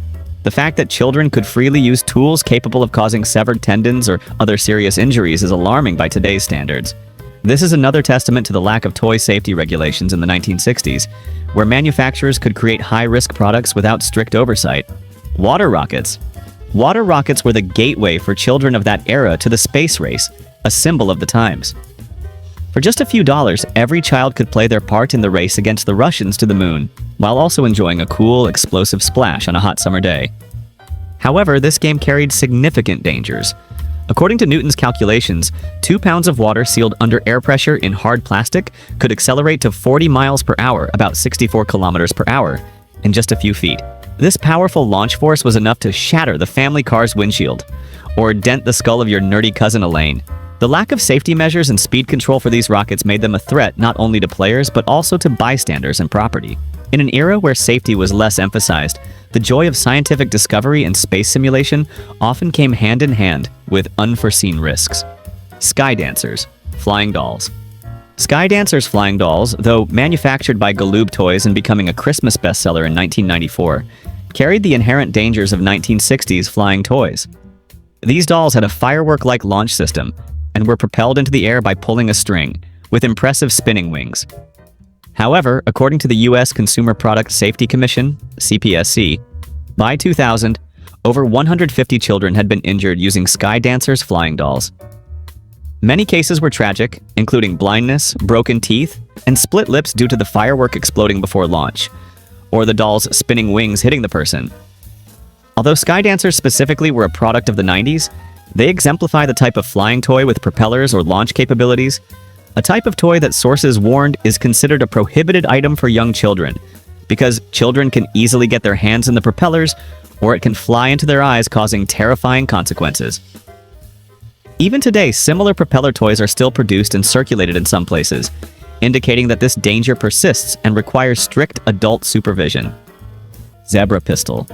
The fact that children could freely use tools capable of causing severed tendons or other serious injuries is alarming by today's standards. This is another testament to the lack of toy safety regulations in the 1960s, where manufacturers could create high-risk products without strict oversight. Water rockets. Water rockets were the gateway for children of that era to the space race, a symbol of the times. For just a few dollars, every child could play their part in the race against the Russians to the moon, while also enjoying a cool, explosive splash on a hot summer day. However, this game carried significant dangers. According to Newton's calculations, 2 pounds of water sealed under air pressure in hard plastic could accelerate to 40 miles per hour, about 64 kilometers per hour, in just a few feet. This powerful launch force was enough to shatter the family car's windshield, or dent the skull of your nerdy cousin Elaine. The lack of safety measures and speed control for these rockets made them a threat not only to players but also to bystanders and property. In an era where safety was less emphasized, the joy of scientific discovery and space simulation often came hand in hand with unforeseen risks. Sky Dancers, Flying Dolls. Sky Dancers Flying Dolls, though manufactured by Galoob Toys and becoming a Christmas bestseller in 1994, carried the inherent dangers of 1960s flying toys. These dolls had a firework-like launch system and were propelled into the air by pulling a string, with impressive spinning wings. However, according to the U.S. Consumer Product Safety Commission, CPSC, by 2000, over 150 children had been injured using Sky Dancers flying dolls. Many cases were tragic, including blindness, broken teeth, and split lips due to the firework exploding before launch, or the doll's spinning wings hitting the person. Although Sky Dancers specifically were a product of the 90s, they exemplify the type of flying toy with propellers or launch capabilities, a type of toy that sources warned is considered a prohibited item for young children, because children can easily get their hands in the propellers, or it can fly into their eyes, causing terrifying consequences. Even today, similar propeller toys are still produced and circulated in some places, indicating that this danger persists and requires strict adult supervision. Zebra Pistol.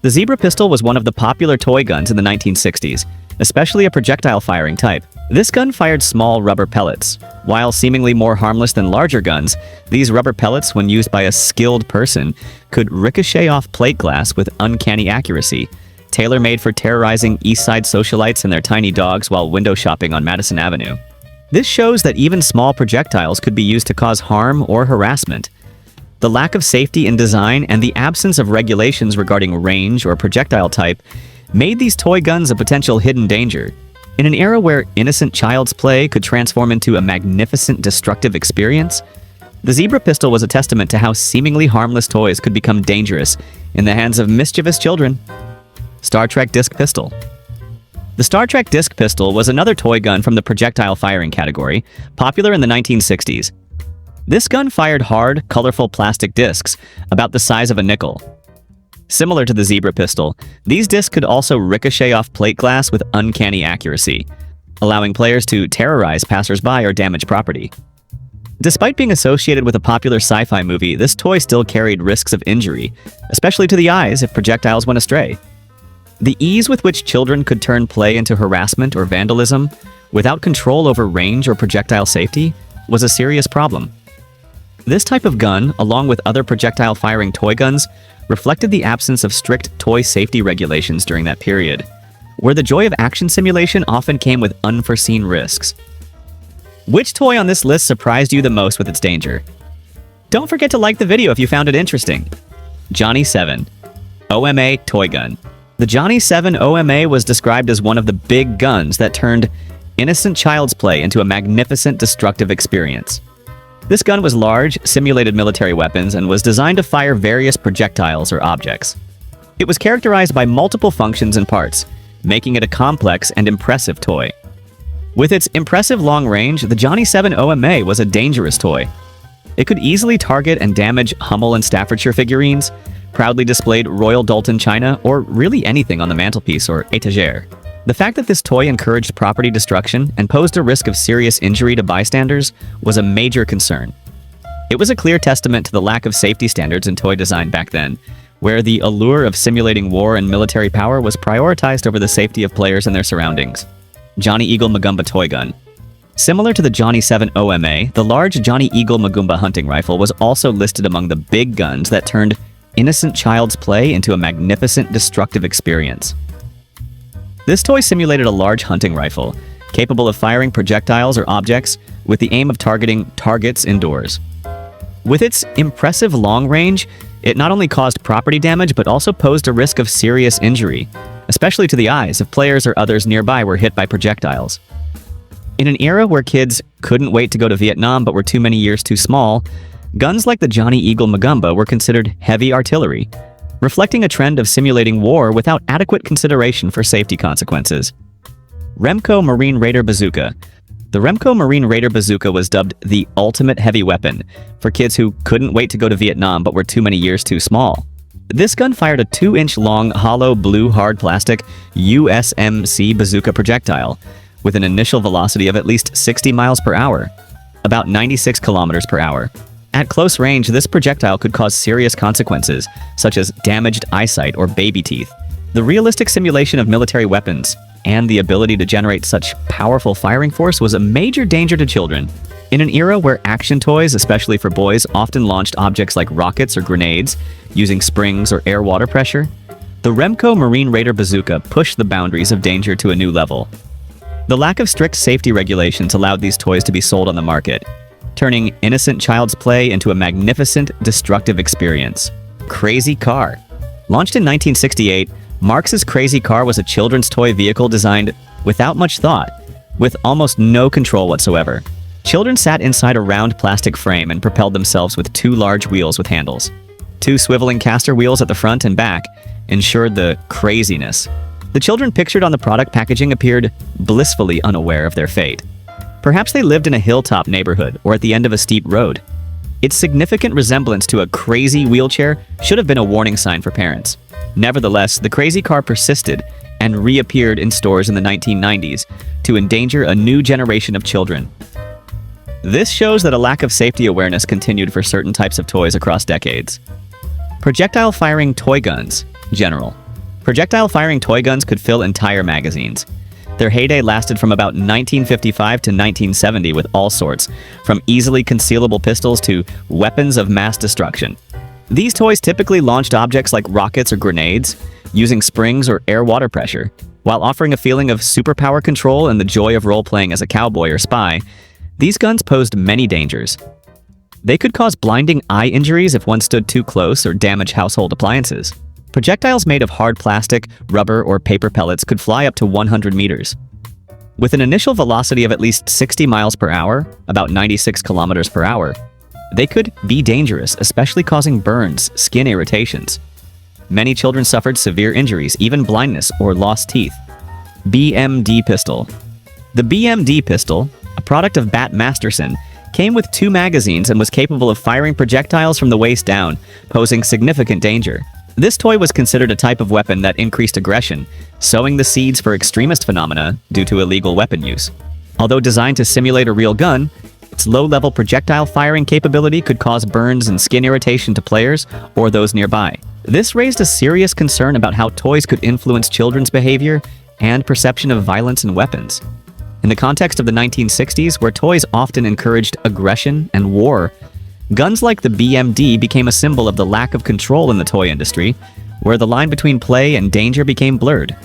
The Zebra Pistol was one of the popular toy guns in the 1960s, especially a projectile-firing type. This gun fired small rubber pellets. While seemingly more harmless than larger guns, these rubber pellets, when used by a skilled person, could ricochet off plate glass with uncanny accuracy, tailor-made for terrorizing East Side socialites and their tiny dogs while window shopping on Madison Avenue. This shows that even small projectiles could be used to cause harm or harassment. The lack of safety in design and the absence of regulations regarding range or projectile type made these toy guns a potential hidden danger. In an era where innocent child's play could transform into a magnificent destructive experience, The zebra pistol was a testament to how seemingly harmless toys could become dangerous in the hands of mischievous children. Star Trek Disc Pistol. The Star Trek Disc Pistol was another toy gun from the projectile firing category, popular in the 1960s. This gun fired hard, colorful plastic discs about the size of a nickel. Similar to the zebra pistol, these discs could also ricochet off plate glass with uncanny accuracy, allowing players to terrorize passersby or damage property. Despite being associated with a popular sci-fi movie, this toy still carried risks of injury, especially to the eyes if projectiles went astray. The ease with which children could turn play into harassment or vandalism, without control over range or projectile safety, was a serious problem. This type of gun, along with other projectile-firing toy guns, reflected the absence of strict toy safety regulations during that period, where the joy of action simulation often came with unforeseen risks. Which toy on this list surprised you the most with its danger? Don't forget to like the video if you found it interesting. Johnny 7 OMA Toy Gun. The Johnny 7 OMA was described as one of the big guns that turned innocent child's play into a magnificent destructive experience. This gun was large, simulated military weapons, and was designed to fire various projectiles or objects. It was characterized by multiple functions and parts, making it a complex and impressive toy. With its impressive long range, the Johnny 7 OMA was a dangerous toy. It could easily target and damage Hummel and Staffordshire figurines, proudly displayed Royal Doulton china, or really anything on the mantelpiece or étagère. The fact that this toy encouraged property destruction and posed a risk of serious injury to bystanders was a major concern. It was a clear testament to the lack of safety standards in toy design back then, where the allure of simulating war and military power was prioritized over the safety of players and their surroundings. Johnny Eagle Magumba Toy Gun. Similar to the Johnny 7 OMA, the large Johnny Eagle Magumba hunting rifle was also listed among the big guns that turned innocent child's play into a magnificent destructive experience. This toy simulated a large hunting rifle, capable of firing projectiles or objects with the aim of targeting targets indoors. With its impressive long range, it not only caused property damage but also posed a risk of serious injury, especially to the eyes if players or others nearby were hit by projectiles. In an era where kids couldn't wait to go to Vietnam but were too many years too small, guns like the Johnny Eagle Magumba were considered heavy artillery, reflecting a trend of simulating war without adequate consideration for safety consequences. Remco Marine Raider Bazooka. The Remco Marine Raider Bazooka was dubbed the ultimate heavy weapon for kids who couldn't wait to go to Vietnam but were too many years too small. This gun fired a 2-inch long hollow blue hard plastic USMC bazooka projectile with an initial velocity of at least 60 miles per hour, about 96 kilometers per hour. At close range, this projectile could cause serious consequences, such as damaged eyesight or baby teeth. The realistic simulation of military weapons and the ability to generate such powerful firing force was a major danger to children. In an era where action toys, especially for boys, often launched objects like rockets or grenades using springs or air water pressure, the Remco Marine Raider Bazooka pushed the boundaries of danger to a new level. The lack of strict safety regulations allowed these toys to be sold on the market, turning innocent child's play into a magnificent, destructive experience. Crazy Car. Launched in 1968, Marx's Crazy Car was a children's toy vehicle designed without much thought, with almost no control whatsoever. Children sat inside a round plastic frame and propelled themselves with 2 large wheels with handles. 2 swiveling caster wheels at the front and back ensured the craziness. The children pictured on the product packaging appeared blissfully unaware of their fate. Perhaps they lived in a hilltop neighborhood or at the end of a steep road. Its significant resemblance to a crazy wheelchair should have been a warning sign for parents. Nevertheless, the Crazy Car persisted and reappeared in stores in the 1990s to endanger a new generation of children. This shows that a lack of safety awareness continued for certain types of toys across decades. Projectile firing toy guns. General. Projectile firing toy guns could fill entire magazines. Their heyday lasted from about 1955 to 1970 with all sorts, from easily concealable pistols to weapons of mass destruction. These toys typically launched objects like rockets or grenades, using springs or air water pressure. While offering a feeling of superpower control and the joy of role-playing as a cowboy or spy, these guns posed many dangers. They could cause blinding eye injuries if one stood too close or damage household appliances. Projectiles made of hard plastic, rubber, or paper pellets could fly up to 100 meters. With an initial velocity of at least 60 miles per hour, about 96 kilometers per hour, They could be dangerous, especially causing burns, skin irritations. Many children suffered severe injuries, even blindness or lost teeth. BMD pistol. The BMD pistol, a product of Bat Masterson, came with 2 magazines and was capable of firing projectiles from the waist down, posing significant danger. This toy was considered a type of weapon that increased aggression, sowing the seeds for extremist phenomena due to illegal weapon use. Although designed to simulate a real gun, its low-level projectile firing capability could cause burns and skin irritation to players or those nearby. This raised a serious concern about how toys could influence children's behavior and perception of violence and weapons. In the context of the 1960s, where toys often encouraged aggression and war, guns like the BMD became a symbol of the lack of control in the toy industry, where the line between play and danger became blurred.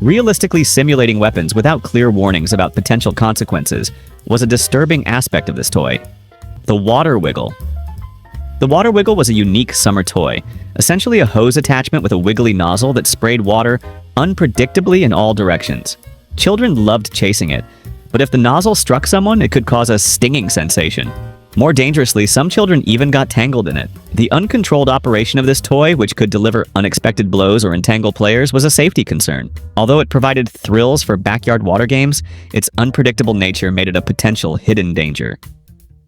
Realistically simulating weapons without clear warnings about potential consequences was a disturbing aspect of this toy. The Water Wiggle. The Water Wiggle was a unique summer toy, essentially a hose attachment with a wiggly nozzle that sprayed water unpredictably in all directions. Children loved chasing it, but if the nozzle struck someone, it could cause a stinging sensation. More dangerously, some children even got tangled in it. The uncontrolled operation of this toy, which could deliver unexpected blows or entangle players, was a safety concern. Although it provided thrills for backyard water games, its unpredictable nature made it a potential hidden danger.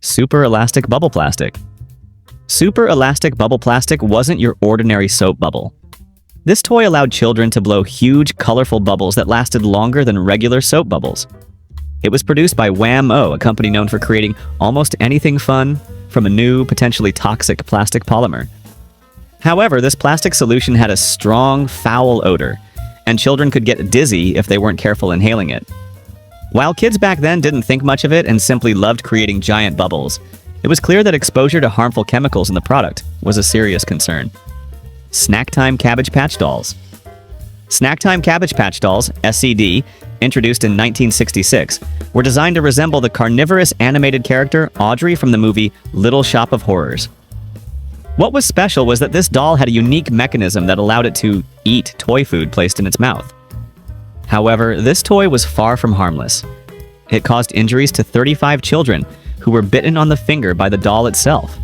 Super elastic bubble plastic. Super elastic bubble plastic wasn't your ordinary soap bubble. This toy allowed children to blow huge, colorful bubbles that lasted longer than regular soap bubbles. It was produced by Wham-O, a company known for creating almost anything fun from a new, potentially toxic plastic polymer. However, this plastic solution had a strong, foul odor, and children could get dizzy if they weren't careful inhaling it. While kids back then didn't think much of it and simply loved creating giant bubbles, it was clear that exposure to harmful chemicals in the product was a serious concern. Snack Time Cabbage Patch Dolls. Snack Time Cabbage Patch Dolls, SCD, introduced in 1966, were designed to resemble the carnivorous animated character Audrey from the movie Little Shop of Horrors. What was special was that this doll had a unique mechanism that allowed it to eat toy food placed in its mouth. However, this toy was far from harmless. It caused injuries to 35 children who were bitten on the finger by the doll itself.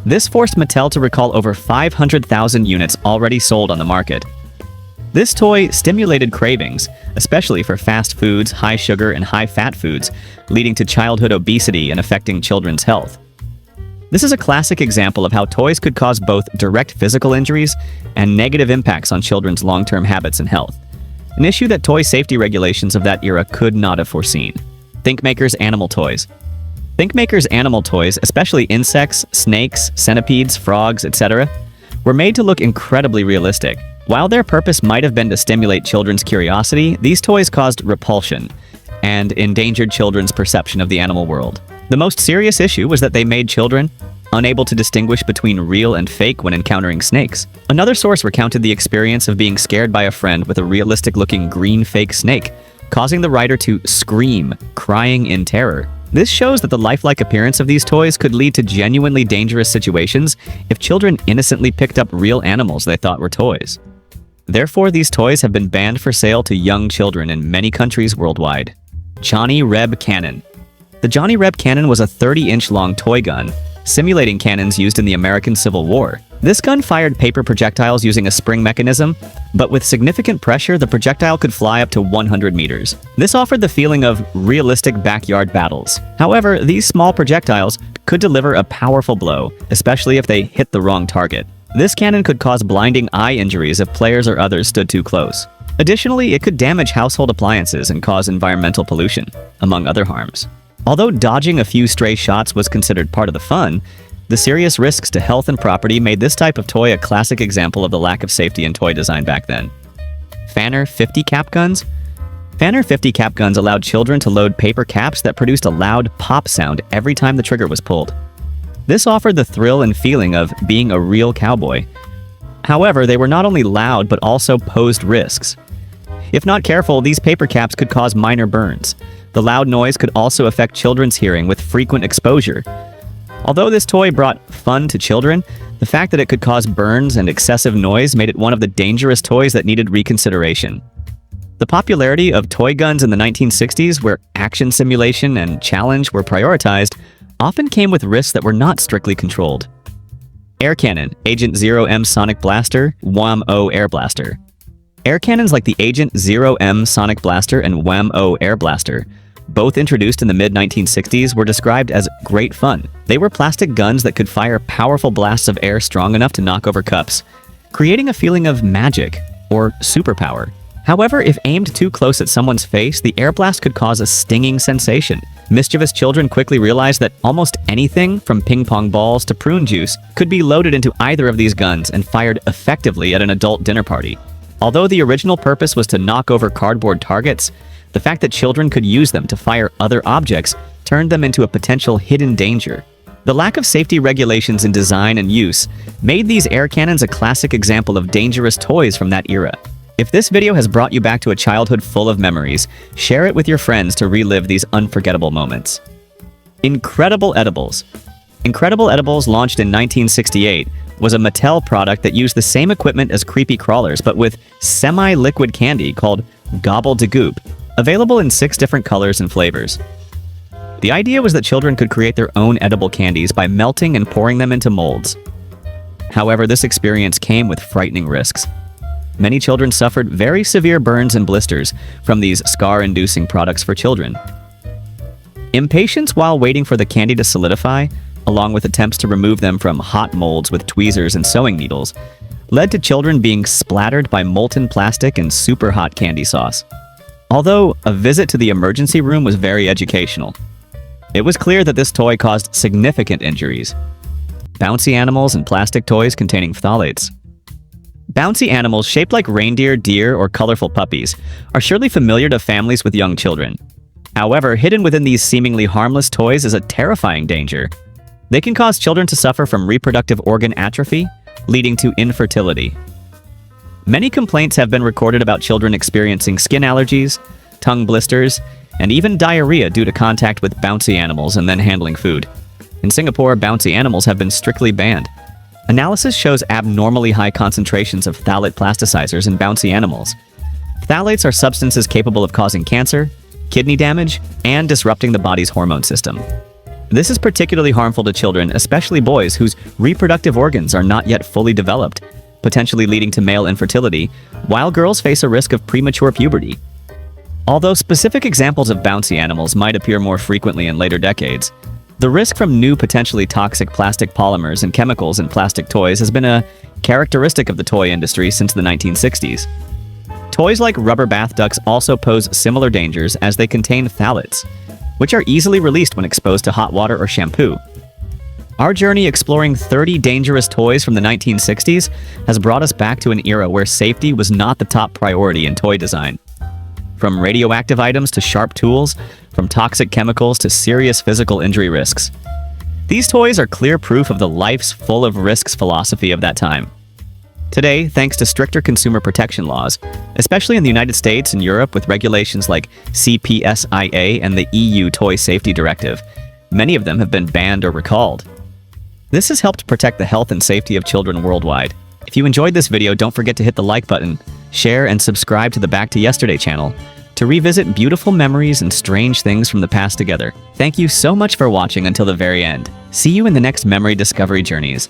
This forced Mattel to recall over 500,000 units already sold on the market. This toy stimulated cravings, especially for fast foods, high sugar, and high-fat foods, leading to childhood obesity and affecting children's health. This is a classic example of how toys could cause both direct physical injuries and negative impacts on children's long-term habits and health, an issue that toy safety regulations of that era could not have foreseen. ThinkMaker's animal toys. ThinkMaker's animal toys, especially insects, snakes, centipedes, frogs, etc., were made to look incredibly realistic. While their purpose might have been to stimulate children's curiosity, these toys caused repulsion and endangered children's perception of the animal world. The most serious issue was that they made children unable to distinguish between real and fake when encountering snakes. Another source recounted the experience of being scared by a friend with a realistic-looking green fake snake, causing the writer to scream, crying in terror. This shows that the lifelike appearance of these toys could lead to genuinely dangerous situations if children innocently picked up real animals they thought were toys. Therefore, these toys have been banned for sale to young children in many countries worldwide. Johnny Reb Cannon. The Johnny Reb Cannon was a 30-inch long toy gun, simulating cannons used in the American Civil War. This gun fired paper projectiles using a spring mechanism, but with significant pressure, the projectile could fly up to 100 meters. This offered the feeling of realistic backyard battles. However, these small projectiles could deliver a powerful blow, especially if they hit the wrong target. This cannon could cause blinding eye injuries if players or others stood too close. Additionally, it could damage household appliances and cause environmental pollution, among other harms. Although dodging a few stray shots was considered part of the fun, the serious risks to health and property made this type of toy a classic example of the lack of safety in toy design back then. Fanner 50 cap guns. Fanner 50 cap guns allowed children to load paper caps that produced a loud pop sound every time the trigger was pulled. This offered the thrill and feeling of being a real cowboy. However, they were not only loud but also posed risks. If not careful, these paper caps could cause minor burns. The loud noise could also affect children's hearing with frequent exposure. Although this toy brought fun to children, the fact that it could cause burns and excessive noise made it one of the dangerous toys that needed reconsideration. The popularity of toy guns in the 1960s, where action simulation and challenge were prioritized, often came with risks that were not strictly controlled. Air Cannon, Agent 0M Sonic Blaster, Wham-O Air Blaster. Air cannons like the Agent 0M Sonic Blaster and Wham-O Air Blaster, both introduced in the mid-1960s, were described as great fun. They were plastic guns that could fire powerful blasts of air strong enough to knock over cups, creating a feeling of magic or superpower. However, if aimed too close at someone's face, the air blast could cause a stinging sensation. Mischievous children quickly realized that almost anything, from ping pong balls to prune juice, could be loaded into either of these guns and fired effectively at an adult dinner party. Although the original purpose was to knock over cardboard targets, the fact that children could use them to fire other objects turned them into a potential hidden danger. The lack of safety regulations in design and use made these air cannons a classic example of dangerous toys from that era. If this video has brought you back to a childhood full of memories, share it with your friends to relive these unforgettable moments. Incredible Edibles. Incredible Edibles, launched in 1968, was a Mattel product that used the same equipment as Creepy Crawlers, but with semi-liquid candy called Gobble de Goop, available in 6 different colors and flavors. The idea was that children could create their own edible candies by melting and pouring them into molds. However, this experience came with frightening risks. Many children suffered very severe burns and blisters from these scar-inducing products for children. Impatience while waiting for the candy to solidify, along with attempts to remove them from hot molds with tweezers and sewing needles, led to children being splattered by molten plastic and super hot candy sauce. Although a visit to the emergency room was very educational, it was clear that this toy caused significant injuries. Bouncy animals and plastic toys containing phthalates. Bouncy animals shaped like reindeer, deer, or colorful puppies are surely familiar to families with young children. However, hidden within these seemingly harmless toys is a terrifying danger. They can cause children to suffer from reproductive organ atrophy, leading to infertility. Many complaints have been recorded about children experiencing skin allergies, tongue blisters, and even diarrhea due to contact with bouncy animals and then handling food. In Singapore, bouncy animals have been strictly banned. Analysis shows abnormally high concentrations of phthalate plasticizers in bouncy animals. Phthalates are substances capable of causing cancer, kidney damage, and disrupting the body's hormone system. This is particularly harmful to children, especially boys whose reproductive organs are not yet fully developed, potentially leading to male infertility, while girls face a risk of premature puberty. Although specific examples of bouncy animals might appear more frequently in later decades, the risk from new potentially toxic plastic polymers and chemicals in plastic toys has been a characteristic of the toy industry since the 1960s. Toys like rubber bath ducks also pose similar dangers as they contain phthalates, which are easily released when exposed to hot water or shampoo. Our journey exploring 30 dangerous toys from the 1960s has brought us back to an era where safety was not the top priority in toy design. From radioactive items to sharp tools, from toxic chemicals to serious physical injury risks. These toys are clear proof of the life's full of risks philosophy of that time. Today, thanks to stricter consumer protection laws, especially in the United States and Europe with regulations like CPSIA and the EU Toy Safety Directive, many of them have been banned or recalled. This has helped protect the health and safety of children worldwide. If you enjoyed this video, don't forget to hit the like button, share, and subscribe to the Back to Yesterday channel to revisit beautiful memories and strange things from the past together. Thank you so much for watching until the very end. See you in the next memory discovery journeys.